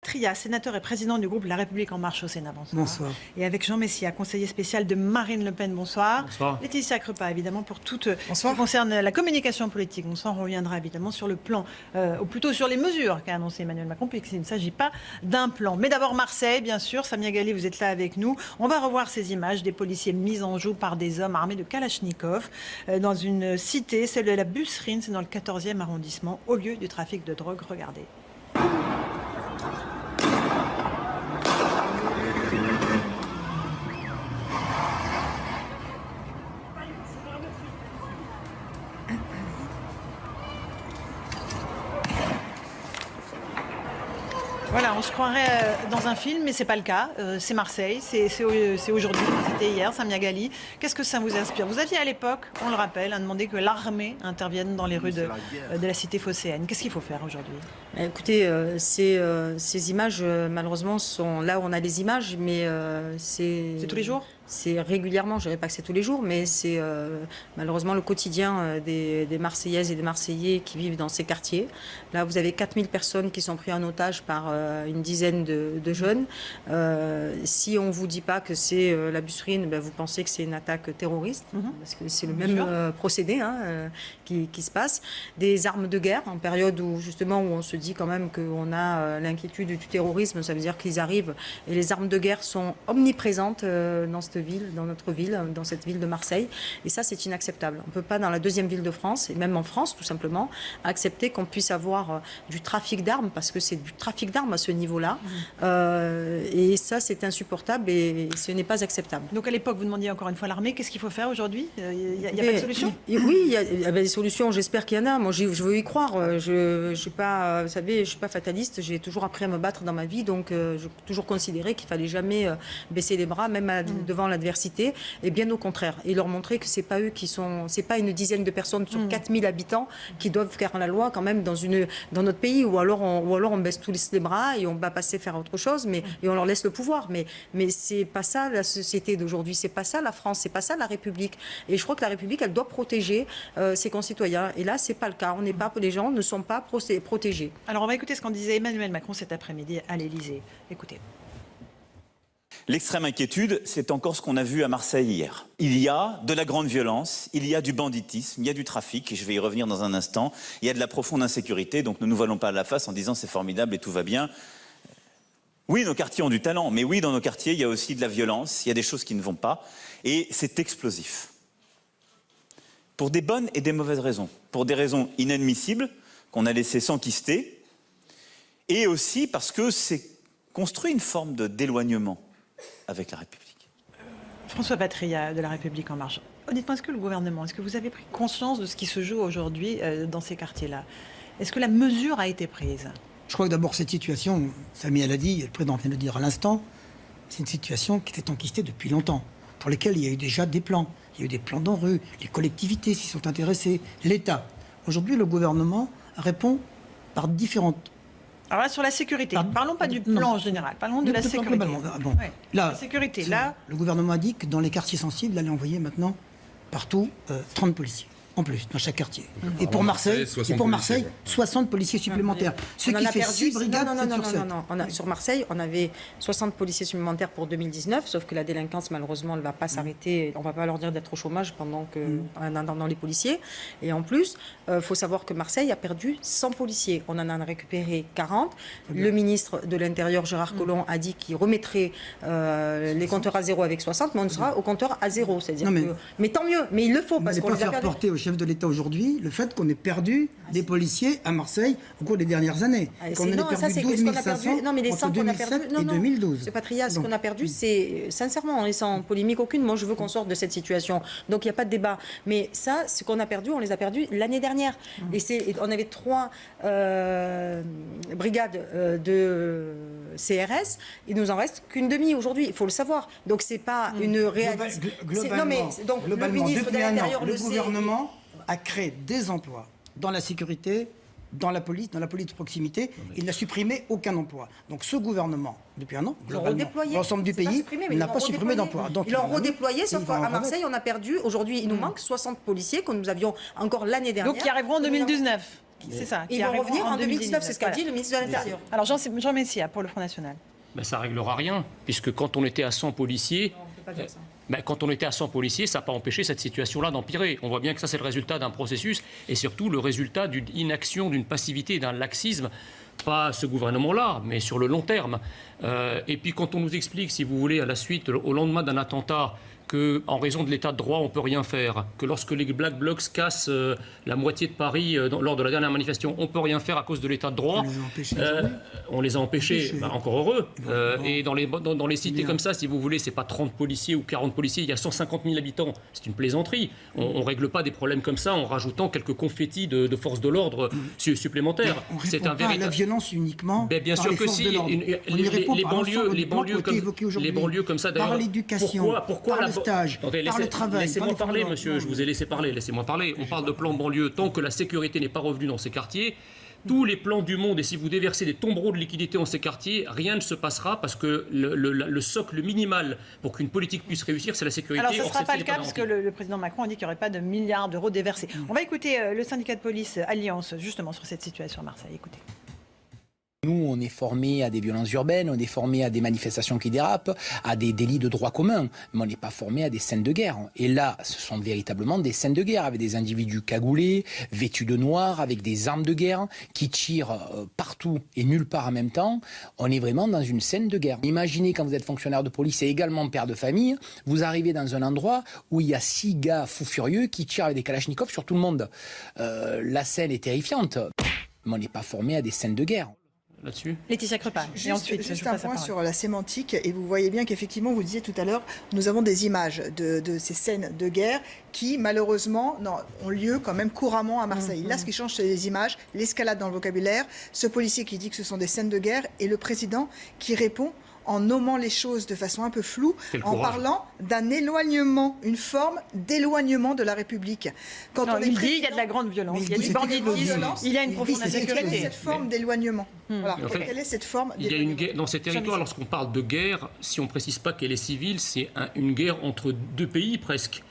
Patriat, sénateur et président du groupe La République En Marche au Sénat. Bonsoir. Bonsoir. Et avec Jean Messia, conseiller spécial de Marine Le Pen. Bonsoir. Bonsoir. Laetitia Crepin, évidemment, pour tout ce Bonsoir. qui concerne la communication politique. Bonsoir, on reviendra évidemment sur le plan, ou plutôt sur les mesures qu'a annoncé Emmanuel Macron, puisqu'il ne s'agit pas d'un plan. Mais d'abord Marseille, bien sûr. Samia Ghali, vous êtes là avec nous. On va revoir ces images des policiers mis en joue par des hommes armés de Kalachnikov dans une cité, celle de la Busserine, c'est dans le 14e arrondissement, au lieu du trafic de drogue. Regardez. Voilà, on se croirait dans un film, mais c'est pas le cas. C'est Marseille, c'est aujourd'hui, c'était hier, Samia Ghali. Qu'est-ce que ça vous inspire? Vous aviez à l'époque, on le rappelle, demandé que l'armée intervienne dans les rues de la cité phocéenne. Qu'est-ce qu'il faut faire aujourd'hui? Écoutez, ces images, malheureusement, sont là où on a les images, mais c'est... C'est tous les jours? C'est régulièrement, je ne dirais pas que c'est tous les jours, mais c'est malheureusement le quotidien des Marseillaises et des Marseillais qui vivent dans ces quartiers. Là, vous avez 4000 personnes qui sont prises en otage par une dizaine de jeunes. Si on ne vous dit pas que c'est la Busserine, ben, vous pensez que c'est une attaque terroriste, parce que c'est le même procédé qui se passe. Des armes de guerre, en période où justement où on se dit quand même qu'on a l'inquiétude du terrorisme, ça veut dire qu'ils arrivent, et les armes de guerre sont omniprésentes dans cette ville, dans notre ville, dans cette ville de Marseille. Et ça, c'est inacceptable. On ne peut pas, dans la deuxième ville de France, et même en France, tout simplement, accepter qu'on puisse avoir du trafic d'armes, parce que c'est du trafic d'armes à ce niveau-là. Et ça, c'est insupportable et ce n'est pas acceptable. Donc à l'époque, vous demandiez encore une fois l'armée. Qu'est-ce qu'il faut faire aujourd'hui? Il n'y a pas de solution? Oui, il y a des solutions. J'espère qu'il y en a. Moi, je veux y croire. Je suis pas, vous savez, je suis pas fataliste. J'ai toujours appris à me battre dans ma vie, donc j'ai toujours considéré qu'il fallait jamais baisser les bras, même devant l'adversité, et bien au contraire, et leur montrer que c'est pas eux qui sont, c'est pas une dizaine de personnes sur 4000 habitants qui doivent faire la loi quand même dans notre pays, ou alors on baisse tous les bras et on va passer faire autre chose, et on leur laisse le pouvoir, mais c'est pas ça la société d'aujourd'hui, c'est pas ça la France, c'est pas ça la République, et je crois que la République, elle doit protéger ses concitoyens, et là c'est pas le cas, les gens ne sont pas protégés. Alors on va écouter ce qu'en disait Emmanuel Macron cet après-midi à l'Élysée. Écoutez. L'extrême inquiétude, c'est encore ce qu'on a vu à Marseille hier. Il y a de la grande violence, il y a du banditisme, il y a du trafic, et je vais y revenir dans un instant. Il y a de la profonde insécurité, donc ne nous voilons pas la face en disant c'est formidable et tout va bien. Oui, nos quartiers ont du talent, mais oui, dans nos quartiers, il y a aussi de la violence, il y a des choses qui ne vont pas, et c'est explosif. Pour des bonnes et des mauvaises raisons. Pour des raisons inadmissibles, qu'on a laissées s'enquister, et aussi parce que c'est construit une forme d'éloignement avec la République. François Patriat de La République En Marche. Dites-moi, est-ce que le gouvernement, est-ce que vous avez pris conscience de ce qui se joue aujourd'hui dans ces quartiers-là? Est-ce que la mesure a été prise? Je crois que d'abord cette situation, Samia l'a dit, le président vient de le dire à l'instant, c'est une situation qui était enquistée depuis longtemps, pour lesquelles il y a eu déjà des plans. Il y a eu des plans dans rue, les collectivités s'y sont intéressées, l'État. Aujourd'hui, le gouvernement répond par différentes... Alors là, sur la sécurité, parlons pas du plan général, parlons de la sécurité. Bon. Ouais. Là, la sécurité, là... Le gouvernement a dit que dans les quartiers sensibles, il allait envoyer maintenant partout 30 policiers. En plus, dans chaque quartier. Et pour Marseille, 60 policiers supplémentaires. Ce qui fait 6 brigades sur 7. Non. Sur Marseille, on avait 60 policiers supplémentaires pour 2019, sauf que la délinquance, malheureusement, elle ne va pas s'arrêter. On ne va pas leur dire d'être au chômage pendant dans les policiers. Et en plus, il faut savoir que Marseille a perdu 100 policiers. On en a récupéré 40. Le ministre de l'Intérieur, Gérard Collomb, a dit qu'il remettrait les compteurs à zéro avec 60, mais on sera au compteur à zéro. C'est-à-dire mais tant mieux, mais il le faut, parce qu'on les a perdus. Chef de l'État aujourd'hui le fait qu'on ait perdu des policiers à Marseille au cours des dernières années. Qu'on ait perdu 12 500 entre 2007 et 2012. Ce Patriat, ce qu'on a perdu, c'est sincèrement, et sans polémique aucune, moi je veux qu'on sorte de cette situation. Donc il n'y a pas de débat. Mais ça, ce qu'on a perdu, on les a perdus l'année dernière. Et on avait 3 brigades de CRS, il nous en reste qu'une demi aujourd'hui, il faut le savoir. Donc c'est pas une réalité. Globalement, le ministre de l'Intérieur le gouvernement a créé des emplois dans la sécurité, dans la police de proximité. Il n'a supprimé aucun emploi. Donc ce gouvernement, depuis un an, globalement, l'ensemble du pays, il n'a pas supprimé d'emploi. Ils l'ont redéployé, sauf qu'à Marseille, on a perdu. Aujourd'hui, il nous manque 60 policiers que nous avions encore l'année dernière. Donc qui arriveront en 2019. C'est ça. Ils vont revenir en 2019, c'est ce qu'a dit le ministre de l'Intérieur. Alors Jean Messia, pour le Front National. Ben, ça ne réglera rien, puisque quand on était à 100 policiers... Non, on peut pas dire ça. Quand on était à 100 policiers, ça n'a pas empêché cette situation-là d'empirer. On voit bien que ça, c'est le résultat d'un processus et surtout le résultat d'une inaction, d'une passivité et d'un laxisme, pas ce gouvernement-là, mais sur le long terme. Et puis quand on nous explique, si vous voulez, à la suite, au lendemain d'un attentat, qu'en raison de l'état de droit, on ne peut rien faire, que lorsque les Black Blocs cassent la moitié de Paris lors de la dernière manifestation, on ne peut rien faire à cause de l'état de droit. On les a empêchés, encore heureux. Et dans les cités comme ça, si vous voulez, ce n'est pas 30 policiers ou 40 policiers, il y a 150 000 habitants. C'est une plaisanterie. On ne règle pas des problèmes comme ça en rajoutant quelques confettis de forces de l'ordre supplémentaires. C'est un véritable... la violence uniquement bien par sûr les que forces si. de l'ordre. Les banlieues comme ça, d'ailleurs. Par l'éducation, par le stage, par le travail. Laissez-moi parler, monsieur, je vous ai laissé parler, laissez-moi parler. On parle de plan de banlieue. Tant que la sécurité n'est pas revenue dans ces quartiers, tous les plans du monde, et si vous déversez des tombereaux de liquidités dans ces quartiers, rien ne se passera parce que le socle minimal pour qu'une politique puisse réussir, c'est la sécurité. Alors, ce ne Or, sera pas le celle-ci cas n'est parce que le président Macron a dit qu'il n'y aurait pas de milliards d'euros déversés. On va écouter le syndicat de police Alliance, justement, sur cette situation à Marseille. Écoutez. Nous, on est formés à des violences urbaines, on est formés à des manifestations qui dérapent, à des délits de droit commun, mais on n'est pas formés à des scènes de guerre. Et là, ce sont véritablement des scènes de guerre, avec des individus cagoulés, vêtus de noir, avec des armes de guerre, qui tirent partout et nulle part en même temps. On est vraiment dans une scène de guerre. Imaginez quand vous êtes fonctionnaire de police et également père de famille, vous arrivez dans un endroit où il y a 6 gars fous furieux qui tirent avec des kalachnikovs sur tout le monde. La scène est terrifiante, mais on n'est pas formé à des scènes de guerre. Là-dessus. Laetitia Crepin. Et ensuite, juste un point sur la sémantique, et vous voyez bien qu'effectivement, vous disiez tout à l'heure, nous avons des images de ces scènes de guerre qui, malheureusement, ont lieu quand même couramment à Marseille. Là, ce qui change, c'est les images, l'escalade dans le vocabulaire, ce policier qui dit que ce sont des scènes de guerre, et le président qui répond en nommant les choses de façon un peu floue, en parlant d'un éloignement, une forme d'éloignement de la République. Quand on dit il y a de la grande violence, il y a du banditisme, il y a une profonde insécurité. Quelle est cette forme d'éloignement voilà. En fait, quelle est cette forme il y a une guerre dans ces territoires. Lorsqu'on parle de guerre, si on ne précise pas qu'elle est civile, c'est une guerre entre deux pays presque.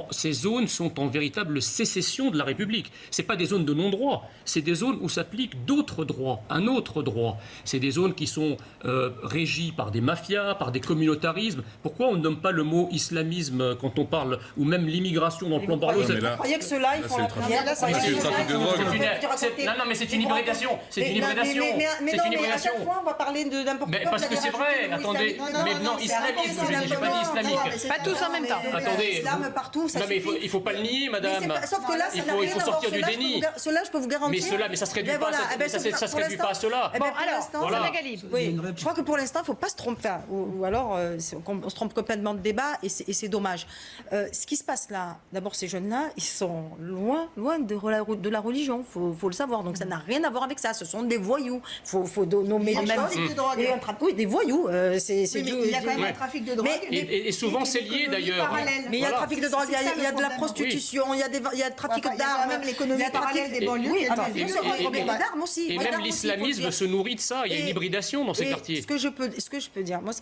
Ces zones sont en véritable sécession de la République. Ce n'est pas des zones de non-droit, c'est des zones où s'applique d'autres droits, un autre droit. C'est des zones qui sont régies par des mafias, par des communautarismes. Pourquoi on ne nomme pas le mot islamisme quand on parle, ou même l'immigration dans le plan Barlot? Vous croyez que ceux-là, ils font la prière? C'est le trafic de drogue. Non, mais c'est une hybridation. C'est une hybridation. Mais à chaque fois, on va parler de n'importe quoi. Parce que c'est vrai, attendez. Mais non, islamisme, j'ai pas dit islamique. Pas tous en même temps. Attendez. Non, mais il ne faut pas le nier, madame. Sauf que là, ça il faut sortir du déni. Cela, je peux vous garantir. Mais ça ne se réduit pas à cela. Bon, alors, voilà. Oui, je crois que pour l'instant, il ne faut pas se tromper. Ou alors, on se trompe complètement de débat et c'est dommage. Ce qui se passe là, d'abord, ces jeunes-là, ils sont loin de la religion, il faut le savoir. Donc ça n'a rien à voir avec ça. Ce sont des voyous. Il faut nommer les choses. Oui, des voyous. Il y a quand même un trafic de drogue. Et souvent, c'est lié d'ailleurs. Mais il y a le trafic de drogue, il y a de la prostitution, il y a le trafic d'armes. Même l'économie parallèle des banlieues. Et d'armes aussi. Et même l'islamisme se nourrit de ça. Il y a une hybridation dans ces quartiers. Ce que je peux dire, moi,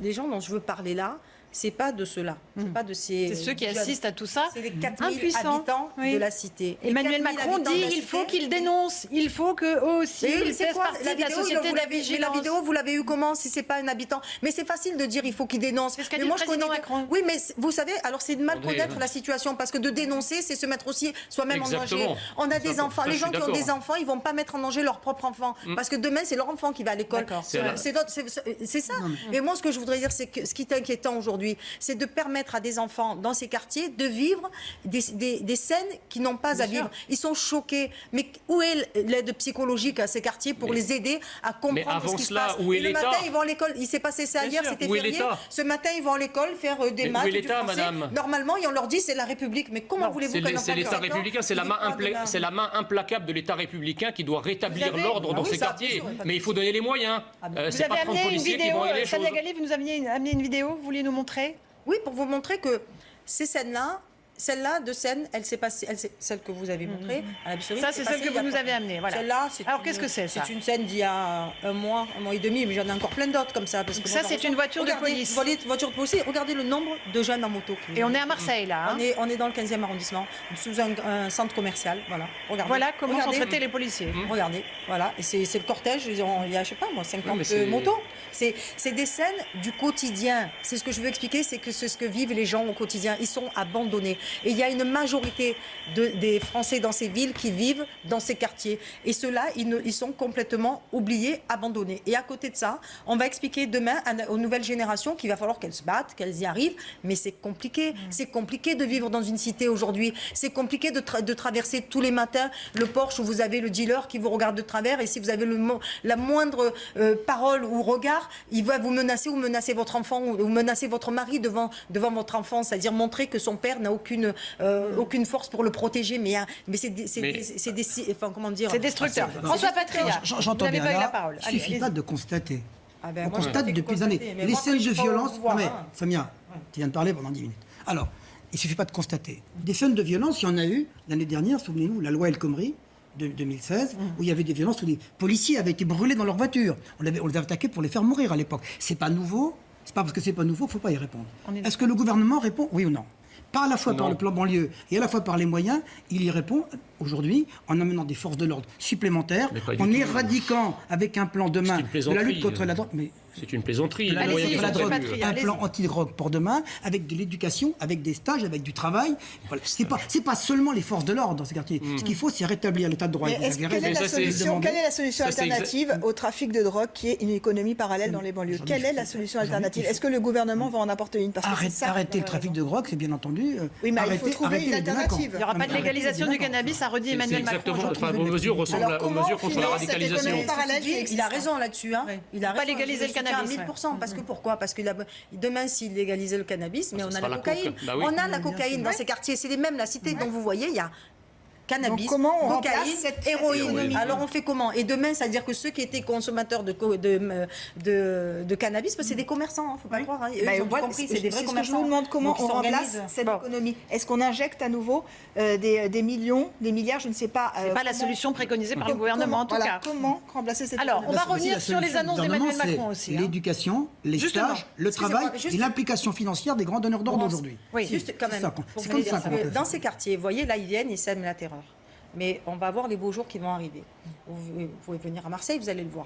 les gens dont je veux parler là, c'est pas de ceux-là. C'est pas de ces. C'est ceux qui assistent à tout ça. C'est les 4000 impuissants habitants de la cité. Emmanuel Macron dit il faut qu'ils dénoncent, il faut qu'eux aussi ils fassent partie de la société de la vigilance. La vidéo, vous l'avez eu comment si c'est pas un habitant? Mais c'est facile de dire il faut qu'ils dénoncent. C'est ce qu'a dit le président Macron. Oui, mais vous savez, alors c'est de mal connaître la situation parce que de dénoncer, c'est se mettre aussi soi-même en danger. On a des enfants. Les gens qui ont des enfants, ils vont pas mettre en danger leur propre enfant parce que demain c'est leur enfant qui va à l'école. C'est ça. Et moi, ce que je voudrais dire, c'est que ce qui est inquiétant aujourd'hui, c'est de permettre à des enfants dans ces quartiers de vivre des scènes qui n'ont pas à vivre. Ils sont choqués. Mais où est l'aide psychologique à ces quartiers pour les aider à comprendre ce qui se passe? Où est l'État? Le matin, ils vont à l'école. Il s'est passé ça hier, c'était férié. Ce matin, ils vont à l'école faire des maths, du français. Normalement, et on leur dit c'est la République. Mais comment voulez-vous qu'un enfant... C'est l'État républicain, c'est la main implacable de l'État républicain qui doit rétablir l'ordre dans ces quartiers. Mais il faut donner les moyens. Vous avez amené une vidéo, Samia Ghali, vous nous aviez amené une vidéo, vous vouliez nous montrer? Oui, pour vous montrer que ces scènes-là, Celle-là de Seine, elle s'est passée, celle que vous avez montrée à la Bisserie. Ça, c'est celle que vous nous avez amenée. Voilà. Celle-là, Alors, qu'est-ce que c'est, ça? C'est une scène d'il y a un mois et demi, mais j'en ai encore plein d'autres comme ça. Parce que Donc ça, c'est une voiture de police. Voiture de police. Regardez le nombre de jeunes en moto. Et on est à Marseille, là. Hein. On est dans le 15e arrondissement, sous un centre commercial. Voilà. Regardez. Voilà comment sont Regardez. traités les policiers. Regardez, voilà. Et c'est le cortège. Il y a, je sais pas moi, 50 motos. C'est des scènes du quotidien. C'est ce que je veux expliquer, c'est que c'est ce que vivent les gens au quotidien. Ils sont abandonnés. Et il y a une majorité des Français dans ces villes qui vivent dans ces quartiers. Et ceux-là, ils sont complètement oubliés, abandonnés. Et à côté de ça, on va expliquer demain aux nouvelles générations qu'il va falloir qu'elles se battent, qu'elles y arrivent. Mais c'est compliqué. C'est compliqué de vivre dans une cité aujourd'hui. C'est compliqué de traverser tous les matins le Porsche où vous avez le dealer qui vous regarde de travers. Et si vous avez la moindre parole ou regard, il va vous menacer ou menacer votre enfant ou menacer votre mari devant votre enfant. C'est-à-dire montrer que son père n'a aucune force pour le protéger. Mais comment dire, c'est destructeur. François Patria, j'entends bien là, il ne suffit pas de constater. On constate depuis des années. Les scènes de violence... Non mais, Samia, tu viens de parler pendant 10 minutes. Alors, il ne suffit pas de constater. Des scènes de violence, il y en a eu l'année dernière, souvenez-vous, la loi El Khomri de 2016, où il y avait des violences où des policiers avaient été brûlés dans leur voiture. On les avait attaqués pour les faire mourir à l'époque. C'est pas nouveau. C'est pas parce que c'est pas nouveau qu'il ne faut pas y répondre. Est-ce que le gouvernement répond, oui ou non? Pas à la fois par le plan banlieue et à la fois par les moyens, il y répond aujourd'hui en amenant des forces de l'ordre supplémentaires, en éradiquant avec un plan demain de la lutte contre la drogue. C'est une plaisanterie. La lutte contre la drogue, un plan anti-drogue pour demain, avec de l'éducation, avec des stages, avec du travail. Voilà. C'est pas seulement les forces de l'ordre dans ces quartiers. Ce qu'il faut, c'est rétablir l'état de droit. Quelle est la solution alternative au trafic de drogue qui est une économie parallèle dans les banlieues? Quelle est la solution alternative? Est-ce que le gouvernement va en apporter une? Arrêter le trafic de drogue, c'est bien entendu. Oui, mais il faut trouver une alternative. Il n'y aura pas de légalisation du cannabis, a redit Emmanuel Macron. Vos mesures ressemblent aux mesures contre la radicalisation. Il a raison là-dessus. Il a pas légaliser le cannabis. À 1000%. Parce que pourquoi? Parce que demain, s'il légalisait le cannabis, mais on a la cocaïne. On a la cocaïne dans ces quartiers. C'est les mêmes, la cité dont vous voyez, il y a cannabis, cocaïne, héroïne. Alors on fait comment? Et demain, c'est-à-dire que ceux qui étaient consommateurs de cannabis, c'est des commerçants, il ne faut pas croire. Eux, ils ont compris, c'est des vrais commerçants. Je vous demande comment on remplace cette économie. Est-ce qu'on injecte à nouveau des millions, des milliards, je ne sais pas. C'est pas la solution préconisée par le gouvernement en tout cas. Comment remplacer cette économie? Alors, on va revenir sur les annonces d'Emmanuel Macron aussi. L'éducation, les stages, le travail et l'implication financière des grands donneurs d'ordre aujourd'hui. Oui, juste quand même. C'est comme ça. Dans ces quartiers, vous voyez, là, ils viennent, ils sèment la terreur. Mais on va voir les beaux jours qui vont arriver. Vous pouvez venir à Marseille, vous allez le voir.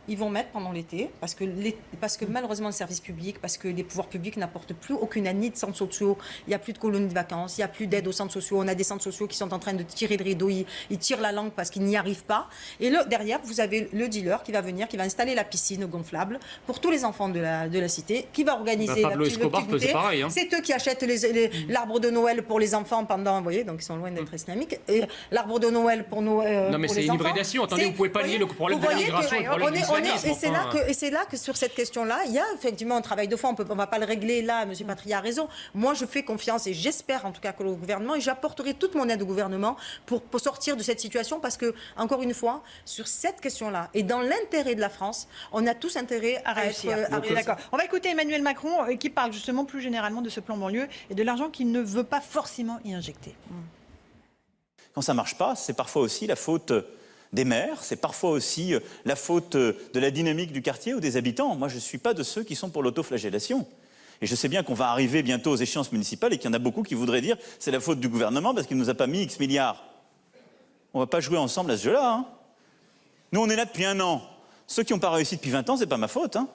Ils vont mettre pendant l'été, parce que malheureusement le service public, parce que les pouvoirs publics n'apportent plus aucune aide, ni de centres sociaux, il n'y a plus de colonies de vacances, il n'y a plus d'aide aux centres sociaux, on a des centres sociaux qui sont en train de tirer le rideau, ils tirent la langue parce qu'ils n'y arrivent pas. Et derrière, vous avez le dealer qui va venir, qui va installer la piscine gonflable pour tous les enfants de la cité, qui va organiser Pablo Escobar faisait pareil. C'est eux qui achètent l'arbre de Noël pour les enfants pendant, vous voyez, donc ils sont loin d'être islamiques, et l'arbre de Noël pour Noël. Non mais c'est une hybridation, attendez, vous ne pouvez pas lier le problème de l'immigration et le problème de l'islamisme. Et c'est là que sur cette question-là, il y a effectivement un travail de fond. On ne va pas le régler là. M. Patria a raison. Moi, je fais confiance et j'espère en tout cas que le gouvernement, et j'apporterai toute mon aide au gouvernement pour sortir de cette situation parce que, encore une fois, sur cette question-là et dans l'intérêt de la France, on a tous intérêt à réussir. D'accord. On va écouter Emmanuel Macron qui parle justement plus généralement de ce plan banlieue et de l'argent qu'il ne veut pas forcément y injecter. Quand ça ne marche pas, c'est parfois aussi la faute des maires, c'est parfois aussi la faute de la dynamique du quartier ou des habitants. Moi, je ne suis pas de ceux qui sont pour l'autoflagellation. Et je sais bien qu'on va arriver bientôt aux échéances municipales et qu'il y en a beaucoup qui voudraient dire c'est la faute du gouvernement parce qu'il ne nous a pas mis X milliards. On ne va pas jouer ensemble à ce jeu-là. Hein. Nous, on est là depuis 1 an. Ceux qui n'ont pas réussi depuis 20 ans, c'est pas ma faute. Hein.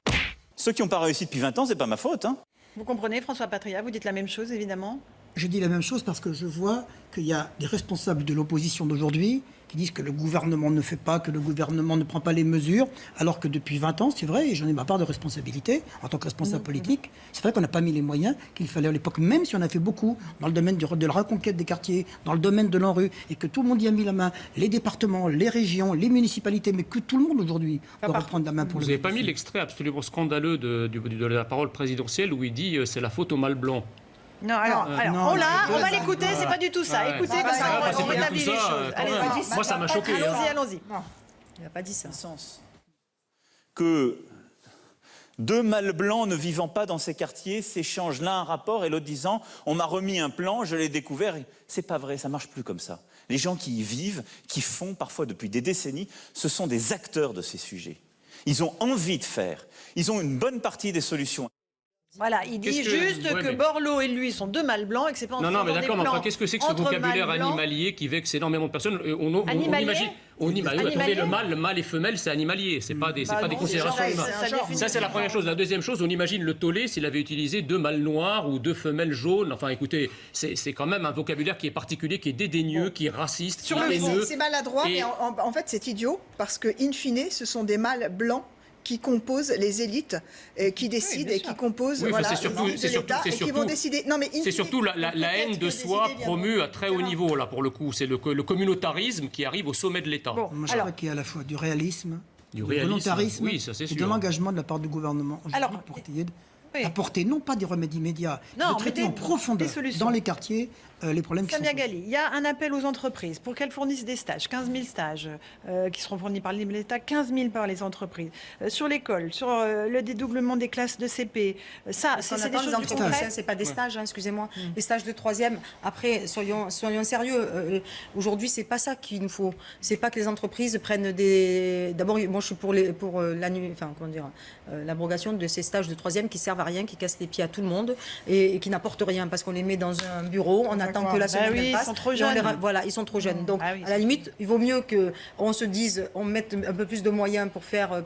Ceux qui n'ont pas réussi depuis 20 ans, c'est pas ma faute. Hein. Vous comprenez, François Patria, vous dites la même chose, évidemment. Je dis la même chose parce que je vois qu'il y a des responsables de l'opposition d'aujourd'hui qui disent que le gouvernement ne fait pas, que le gouvernement ne prend pas les mesures, alors que depuis 20 ans, c'est vrai, et j'en ai ma part de responsabilité en tant que responsable politique, c'est vrai qu'on n'a pas mis les moyens qu'il fallait à l'époque, même si on a fait beaucoup dans le domaine de la reconquête des quartiers, dans le domaine de l'ANRU, et que tout le monde y a mis la main, les départements, les régions, les municipalités, mais que tout le monde aujourd'hui doit reprendre la main pour le. Vous n'avez pas mis l'extrait absolument scandaleux de la parole présidentielle où il dit c'est la faute au mal blanc. Non, alors on va l'écouter, c'est pas du tout ça. Écoutez, on rétablit les choses. Allez, moi, ça m'a choqué. Allons-y. Il n'a pas dit ça. Que Deux mâles blancs ne vivant pas dans ces quartiers s'échangent l'un un rapport et l'autre disant « on m'a remis un plan, je l'ai découvert ». C'est pas vrai, ça marche plus comme ça. Les gens qui y vivent, qui font parfois depuis des décennies, ce sont des acteurs de ces sujets. Ils ont envie de faire. Ils ont une bonne partie des solutions. Voilà, il dit juste que Borloo et lui sont deux mâles blancs et que c'est pas en Non, mais d'accord, mais enfin, qu'est-ce que c'est que ce vocabulaire animalier qui vexe énormément de personnes? On imagine, attendez, le mâle et femelle, c'est animalier, c'est pas des considérations humaines. Ça, c'est la première chose. La deuxième chose, on imagine le tollé s'il avait utilisé deux mâles noirs ou deux femelles jaunes. Enfin, écoutez, c'est quand même un vocabulaire qui est particulier, qui est dédaigneux, qui est raciste, qui est haineux. C'est maladroit, mais en fait, c'est idiot, parce que, in fine, ce sont des mâles blancs qui composent les élites, qui décident et qui composent c'est surtout la haine de soi promue à très haut niveau, là, pour le coup. C'est le communautarisme qui arrive au sommet de l'État. Moi, je crois qu'il y a à la fois du réalisme, du volontarisme et de l'engagement de la part du gouvernement aujourd'hui pour apporter non pas des remèdes immédiats, mais traiter en profondeur dans les quartiers les problèmes qui sont posés. Samia Ghali, il y a un appel aux entreprises pour qu'elles fournissent des stages, 15 000 stages qui seront fournis par l'État, 15 000 par les entreprises. Sur l'école, sur le dédoublement des classes de CP, ça, c'est des choses du concret. C'est pas des stages, excusez-moi. Les stages de 3e, après, soyons sérieux. Aujourd'hui, c'est pas ça qu'il nous faut. C'est pas que les entreprises prennent des... D'abord, moi, je suis pour l'abrogation de ces stages de 3e qui servent à rien, qui cassent les pieds à tout le monde et qui n'apportent rien parce qu'on les met dans un bureau, on attend que la semaine passe. Ils sont trop jeunes. Voilà, ils sont trop jeunes. Donc, à la limite, il vaut mieux qu'on se dise, on mette un peu plus de moyens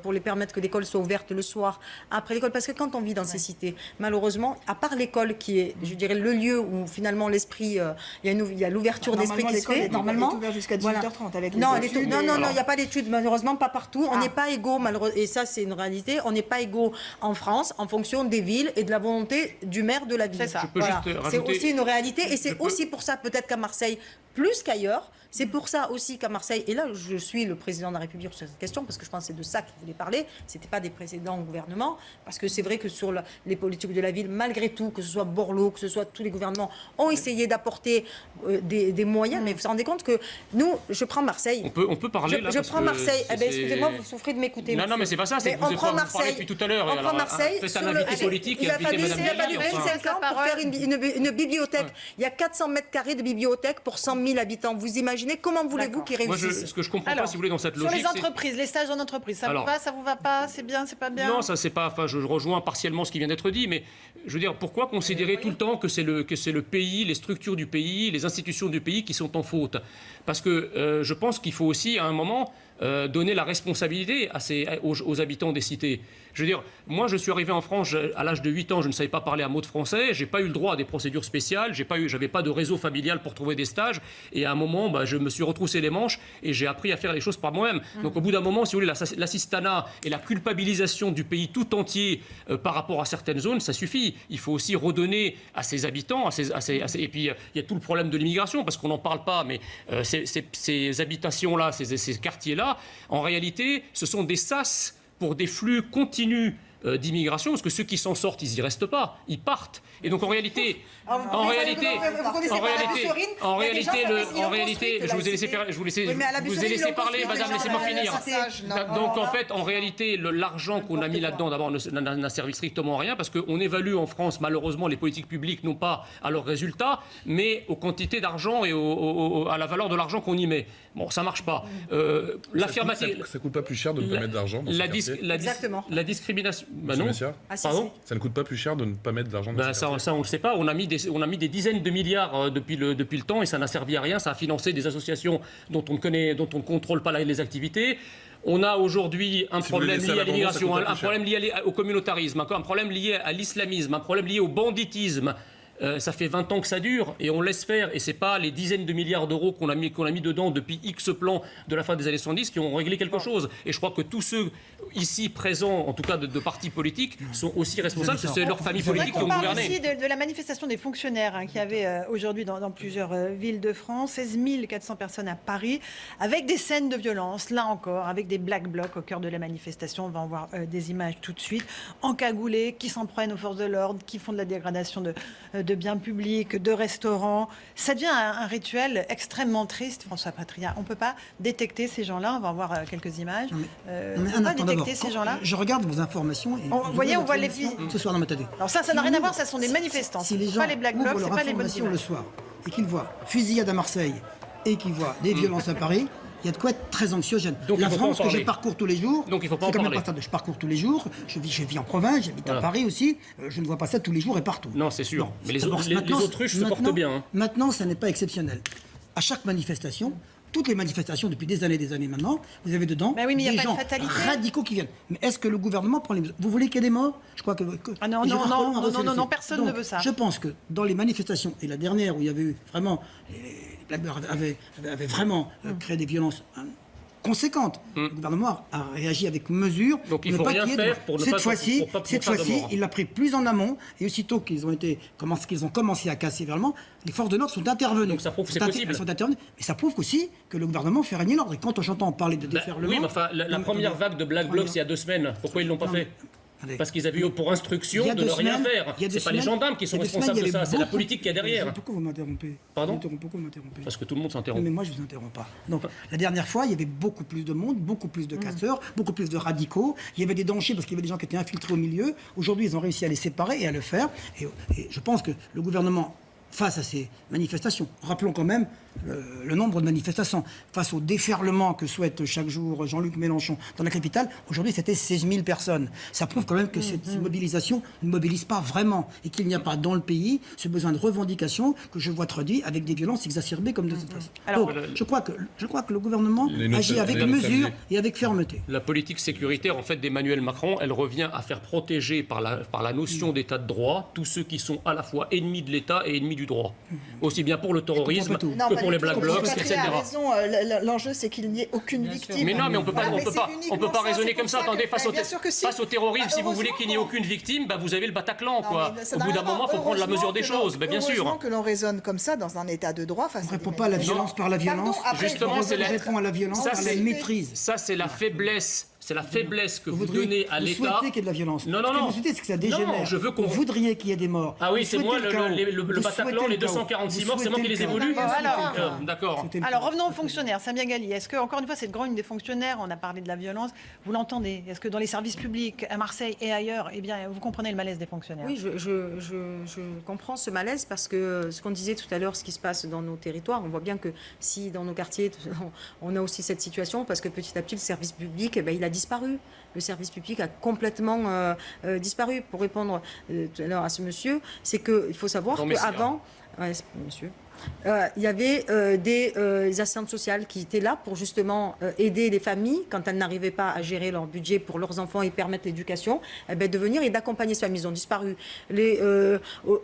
pour les permettre que l'école soit ouverte le soir après l'école. Parce que quand on vit dans ces cités, malheureusement, à part l'école qui est, je dirais, le lieu où finalement l'esprit, il y a l'ouverture d'esprit qui se fait. Normalement, elle est ouverte jusqu'à 18h30 avec les non, études. il n'y a pas d'études, malheureusement, pas partout. On n'est pas égaux, et ça, c'est une réalité. On n'est pas égaux en France en fonction des villes et de la volonté du maire de la ville. C'est ça. C'est aussi une réalité et c'est aussi pour ça peut-être qu'à Marseille, plus qu'ailleurs, c'est pour ça aussi qu'à Marseille, et là je suis le président de la République sur cette question, parce que je pense que c'est de ça qu'il voulait parler, c'était pas des précédents gouvernements, parce que c'est vrai que sur les politiques de la ville, malgré tout, que ce soit Borloo, que ce soit tous les gouvernements, ont essayé d'apporter des moyens, mais vous vous rendez compte que nous, je prends Marseille. On peut parler là. Je prends Marseille, excusez-moi, vous souffrez de m'écouter. Non, mais c'est pas ça, c'est que vous parlez depuis tout à l'heure. On prend Marseille, c'est un invité politique, il a fallu 25 ans pour faire une bibliothèque. Il y a 400 mètres carrés de bibliothèque pour 100 000 habitants. Vous imaginez comment voulez-vous qu'ils réussissent? Moi, ce que je comprends pas, si vous voulez, dans cette logique, sur les entreprises, les stages en entreprise, ça vous va, ça vous va pas, c'est bien, c'est pas bien? Non, ça c'est pas. Enfin, je rejoins partiellement ce qui vient d'être dit, mais je veux dire, pourquoi considérer tout le temps que c'est le pays, les structures du pays, les institutions du pays qui sont en faute? Parce que je pense qu'il faut aussi, à un moment, donner la responsabilité aux habitants des cités. Je veux dire, moi je suis arrivé en France à l'âge de 8 ans, je ne savais pas parler un mot de français, j'ai pas eu le droit à des procédures spéciales, j'avais pas de réseau familial pour trouver des stages, et à un moment, je me suis retroussé les manches et j'ai appris à faire les choses par moi-même. Donc au bout d'un moment, si vous voulez, l'assistanat et la culpabilisation du pays tout entier par rapport à certaines zones, ça suffit. Il faut aussi redonner à ses habitants, et puis il y a tout le problème de l'immigration, parce qu'on n'en parle pas, mais ces habitations-là, ces quartiers-là, en réalité, ce sont des sas pour des flux continus d'immigration, parce que ceux qui s'en sortent, ils n'y restent pas, ils partent. Et donc en réalité, je vous ai laissé parler, madame, laissez-moi finir. Donc en fait, en réalité, l'argent qu'on a mis là-dedans, d'abord, n'a servi strictement à rien, parce qu'on évalue en France, malheureusement, les politiques publiques, non pas à leurs résultats, mais aux quantités d'argent et à la valeur de l'argent qu'on y met. Bon, ça marche pas. L'affirmative. Ça coûte pas plus cher de ne pas mettre d'argent dans Exactement. La discrimination. Non. Pardon. Ça ne coûte pas plus cher de ne pas mettre d'argent dans ça, on ne le sait pas. On a mis des dizaines de milliards depuis le temps et ça n'a servi à rien. Ça a financé des associations dont on ne contrôle pas les activités. On a aujourd'hui un problème lié à l'immigration, un problème lié au communautarisme, un problème lié à l'islamisme, un problème lié au banditisme. Ça fait 20 ans que ça dure et on laisse faire. Et ce n'est pas les dizaines de milliards d'euros qu'on a mis dedans depuis X plans de la fin des années 70 qui ont réglé quelque chose. Et je crois que tous ceux ici présents, en tout cas de partis politiques, sont aussi responsables, parce que c'est leurs familles politiques qui ont gouverné. On parle ici de la manifestation des fonctionnaires qu'il y avait aujourd'hui dans plusieurs villes de France, 16 400 personnes à Paris, avec des scènes de violence, là encore, avec des black blocs au cœur de la manifestation. On va en voir des images tout de suite, encagoulés, qui s'en prennent aux forces de l'ordre, qui font de la dégradation de de biens publics, de restaurants. Ça devient un rituel extrêmement triste, François Patria. On ne peut pas détecter ces gens-là. On va voir quelques images. Non, On ne peut pas détecter ces gens-là. Je regarde vos informations. Et Vous voyez, on voit les filles. ce soir dans ma tête. Alors ça n'a rien à voir, ça sont des manifestants. Si les C'est gens pas les Black Blocs, ouvrent c'est leur pas les bonnes information le images. soir et qu'ils voient fusillade à Marseille et qu'ils voient des violences à Paris, il y a de quoi être très anxiogène. Donc, la il faut pas en France que je parler. parcours tous les jours, Donc, il faut pas en c'est quand même parler. pas ça. Je parcours tous les jours, je vis en province, j'habite à Voilà. Paris aussi, je ne vois pas ça tous les jours et partout. Non, c'est sûr. Non. Mais les D'abord, les autruches se portent maintenant- bien. Hein. Maintenant, ça n'est pas exceptionnel. À chaque manifestation, toutes les manifestations depuis des années maintenant, vous avez dedans Mais oui, mais il y a des pas de gens fatalité. radicaux qui viennent. Mais est-ce que le gouvernement prend les mesures? Vous voulez qu'il y ait des morts? Je crois que Ah non, et je non, crois non, qu'on a non, reçu non, le non, fait. personne Donc, ne veut ça. Je pense que dans les manifestations, et la dernière où il y avait eu vraiment, les Black Blocs avaient vraiment créé des violences conséquentes. Le gouvernement a réagi avec mesure. Donc, il ne faut pas rien qu'il y ait de faire morts. pour ne cette pas- fois-ci, pour pas- pour cette pas de fois-ci, morts. il l'a pris plus en amont et aussitôt qu'ils ont commencé à casser violemment, les forces de l'ordre sont intervenues. Donc, ça prouve que c'est Sont possible. Elles sont intervenues, mais ça prouve aussi que le gouvernement fait régner l'ordre. Et quand j'entends parler de Bah, déferlement, oui, mais enfin, la première vague de Black Blocs, il y a 2 semaines, pourquoi ils ne l'ont pas fait? Attendez. Parce qu'ils avaient eu pour instruction Il y a de deux ne rien semaines, faire. il y a deux C'est pas les semaines, gendarmes qui sont il y a deux responsables semaines, de il y ça, avait c'est la beaucoup- politique qui est derrière. Pourquoi vous m'interrompez? Pardon Pourquoi vous m'interrompez? Parce que tout le monde Non, s'interrompt. mais moi, je ne vous interromps pas. Donc, la dernière fois, il y avait beaucoup plus de monde, beaucoup plus de casseurs, beaucoup plus de radicaux. Il y avait des dangers parce qu'il y avait des gens qui étaient infiltrés au milieu. Aujourd'hui, ils ont réussi à les séparer et à le faire. Et je pense que le gouvernement, face à ces manifestations, rappelons quand même le nombre de manifestations, face au déferlement que souhaite chaque jour Jean-Luc Mélenchon dans la capitale, aujourd'hui, c'était 16 000 personnes. Ça prouve quand même que cette mobilisation ne mobilise pas vraiment et qu'il n'y a pas dans le pays ce besoin de revendication que je vois traduit avec des violences exacerbées comme de cette façon. Alors, Donc, je crois que le gouvernement agit avec mesure et avec fermeté. La politique sécuritaire, en fait, d'Emmanuel Macron, elle revient à faire protéger par la notion d'état de droit tous ceux qui sont à la fois ennemis de l'État et ennemis du droit. Aussi bien pour le terrorisme pas tout. Non, que pas pour du les tout. Black Blocs, Patria etc. a raison. L'enjeu, c'est qu'il n'y ait aucune victime. Mais non, mais on peut pas, Voilà, on mais peut c'est pas, uniquement on peut pas ça, raisonner c'est comme pour ça. que- Attendez, Mais bien sûr que si. face au terrorisme, si vous voulez qu'il n'y ait Heureusement aucune victime, bah, vous avez le Bataclan, quoi. Non, mais ça Au n'a bout rien d'un à voir. moment, il faut prendre la mesure des Heureusement choses, que mais bien sûr. Heureusement que l'on raisonne comme ça dans un état de droit face On ne à des répond pas à la manifestants. violence par la violence. Pardon, après, Justement, on c'est la- répond à la violence Ça, par la c'est- maîtrise. Ça, c'est la faiblesse. C'est la faiblesse que vous voudriez- donnez à vous l'État. souhaitez qu'il y ait de la violence. Non, non, Ce que non. vous souhaitez, c'est que ça dégénère. Non, je veux qu'on- Vous voudriez qu'il y ait des morts. Ah oui, Vous c'est souhaitez moi, le chaos. le Vous Bataclan, souhaitez les le chaos. 246 Vous morts, c'est moi qui souhaitez les le évolue. chaos. Voilà. D'accord. Souhaitez le Alors chaos. revenons aux fonctionnaires. Samia Ghali, est-ce que, encore une fois, cette grogne des fonctionnaires, on a parlé de la violence, vous l'entendez? Est-ce que dans les services publics, à Marseille et ailleurs, eh bien, vous comprenez le malaise des fonctionnaires? Oui, je comprends ce malaise parce que ce qu'on disait tout à l'heure, ce qui se passe dans nos territoires, on voit bien que si dans nos quartiers, on a aussi cette situation parce que petit à petit, le service public, eh ben, il a disparu. Le service public a complètement disparu. Pour répondre tout à l'heure à ce monsieur, c'est qu'il faut savoir Non, mais c'est- qu'avant, monsieur, il y avait des assistantes sociales qui étaient là pour justement aider les familles quand elles n'arrivaient pas à gérer leur budget pour leurs enfants et permettre l'éducation, eh ben, de venir et d'accompagner ces familles. Ils ont disparu.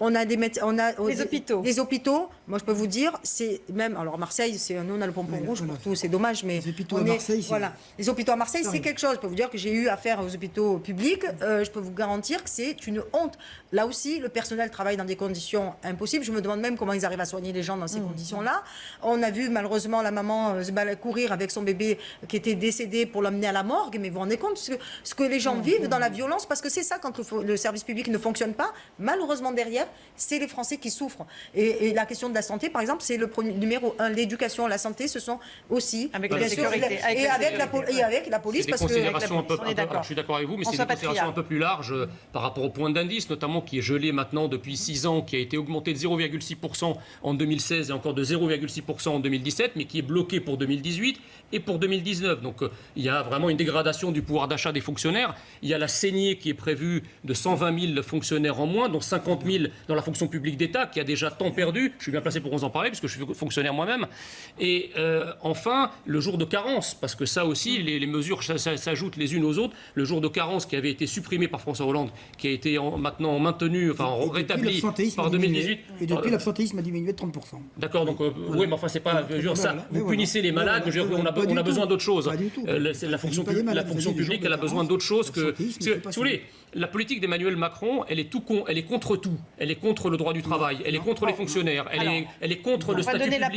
On a des Les hôpitaux. Les hôpitaux, moi je peux vous dire, c'est même, alors Marseille, nous on a le pompon Oui, rouge voilà. pour tout, c'est dommage, mais Les hôpitaux on à est- Marseille, c'est- voilà. Les hôpitaux à Marseille, c'est Oui. quelque chose. Je peux vous dire que j'ai eu affaire aux hôpitaux publics. Je peux vous garantir que c'est une honte. Là aussi, le personnel travaille dans des conditions impossibles. Je me demande même comment ils arrivent à soigner les gens dans ces conditions-là. On a vu malheureusement la maman courir avec son bébé qui était décédé pour l'emmener à la morgue. Mais vous vous rendez compte ce que les gens vivent dans la violence? Parce que c'est ça, quand le service public ne fonctionne pas, malheureusement derrière, c'est les Français qui souffrent. Et la question de la santé, par exemple, c'est le premier, numéro 1. L'éducation, la santé, ce sont aussi... Avec bien la sûr, sécurité, et avec la avec la sécurité. et avec la police, C'est des parce que... considérations un peu, on est d'accord. je suis d'accord avec vous, mais c'est François des considérations Patria. un peu plus larges par rapport au point d'indice, notamment qui est gelé maintenant depuis 6 ans, qui a été augmenté de 0,6% en 2016 et encore de 0,6% en 2017, mais qui est bloqué pour 2018 et pour 2019. Donc il y a vraiment une dégradation du pouvoir d'achat des fonctionnaires. Il y a la saignée qui est prévue de 120 000 fonctionnaires en moins, dont 50 000 dans la fonction publique d'État, qui a déjà tant perdu. Je suis bien placé pour vous en parler, parce que je suis fonctionnaire moi-même. Et enfin, le jour de carence, parce que ça aussi, les mesures s'ajoutent les unes aux autres. Le jour de carence qui avait été supprimé par François Hollande, qui a été maintenant maintenu, enfin Et depuis, rétabli l'absentéisme par a diminué. 2018. Et depuis, l'absentéisme a diminué de 30%. D'accord, donc oui, mais enfin, c'est pas. Je veux dire, ça, vous punissez les malades, je veux dire, on a besoin d'autre chose. La fonction publique, elle a besoin d'autre chose que. Si vous voulez, la politique d'Emmanuel Macron, elle est contre tout. Elle est contre le droit du travail, elle est contre les fonctionnaires, elle est contre le statut public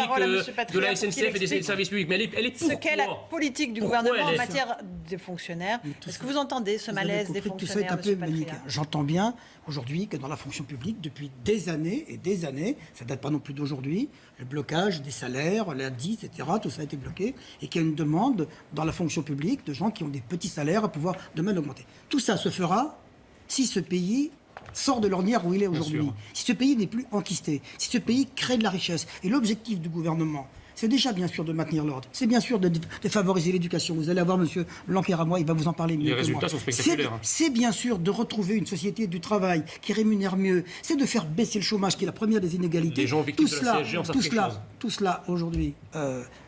de la SNCF et des services publics. Mais elle est pour ce qu'est la politique du gouvernement en matière des fonctionnaires. Est-ce que vous entendez ce malaise des fonctionnaires? Tout ça est un peu manichéen. J'entends bien aujourd'hui que dans la fonction publique, depuis des années et des années, ça ne date pas non plus d'aujourd'hui, le blocage des salaires, l'indice, etc., tout ça a été bloqué, et qu'il y a une demande dans la fonction publique de gens qui ont des petits salaires à pouvoir demain augmenter. Tout ça se fera si ce pays sort de l'ornière où il est aujourd'hui, si ce pays n'est plus enquisté, si ce pays crée de la richesse. Et l'objectif du gouvernement, c'est déjà bien sûr de maintenir l'ordre, c'est bien sûr de favoriser l'éducation. Vous allez avoir M. Blanquer à moi, il va vous en parler mieux. Les résultats sont spectaculaires. C'est bien sûr de retrouver une société du travail qui rémunère mieux, c'est de faire baisser le chômage qui est la première des inégalités. Les gens victimes de la CSG en savent quelque chose. Tout cela aujourd'hui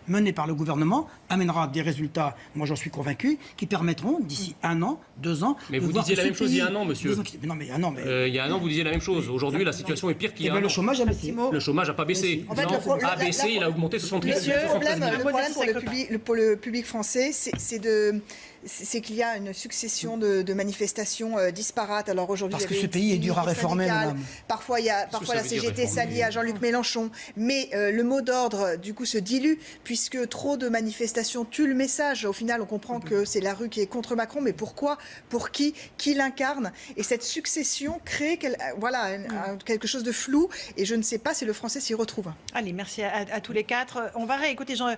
mené par le gouvernement amènera des résultats, moi j'en suis convaincu, qui permettront d'ici 1 an, 2 ans. Mais vous disiez la même chose il y a 1 an, monsieur. Non, mais 1 an. Mais... il y a 1 an, vous disiez la même chose. Aujourd'hui, la situation est pire qu'il y a 1 an. Le chômage a baissé. Le chômage n'a pas baissé. En fait, a baissé, il a augmenté 73 000. Le problème pour le public français, c'est qu'il y a une succession de manifestations disparates. Alors aujourd'hui, parce que ce pays est dur à réformer, madame. Parfois, la CGT s'allie à Jean-Luc Mélenchon. Mais le mot d'ordre, du coup, se dilue, puisque trop de manifestations tuent le message. Au final, on comprend que c'est la rue qui est contre Macron, mais pourquoi? Pour qui l'incarne? Et cette succession crée quelque chose de flou, et je ne sais pas si le français s'y retrouve. Allez, merci à tous les quatre. On va réécouter Jean...